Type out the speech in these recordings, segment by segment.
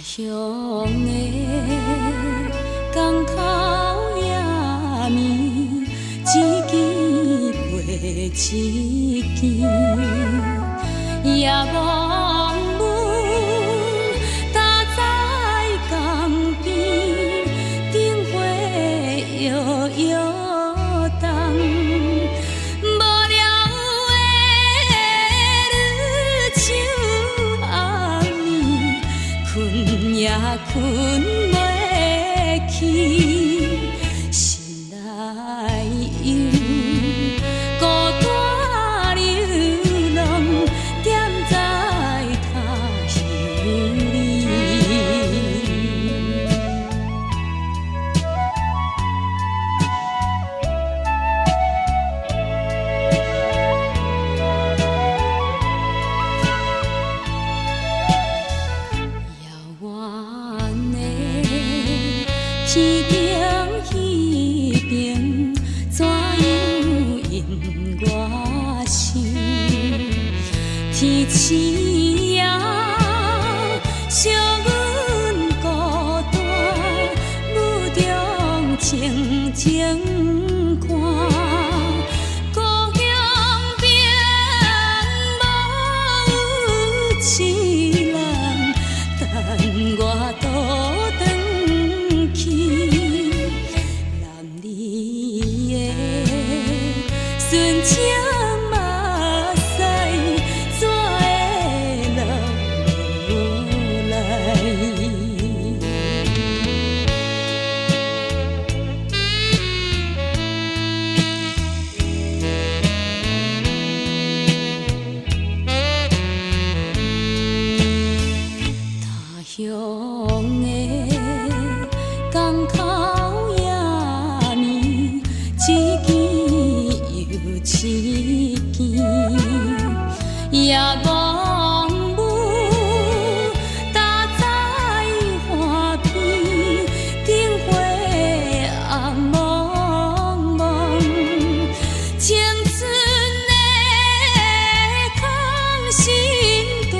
乡的港口夜暝，一支陪一支，夜望阮搭在江边，灯火摇摇动。无聊的日秋暗暝，困也困袂去，心内忧，孤单流浪，踮在他乡里。天顶彼边，怎样引我想？天星也惜阮孤单，雨中静静看。故乡边无有一人，等我倒转。南里的纯情目屎，怎会流无来？他乡的港口夜暝，一支又一支，夜望阮搭在岸边，灯火暗蒙蒙，青春的空心大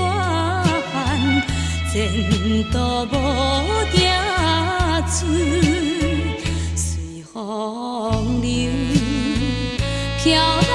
汉，前途无定水，随风流飘。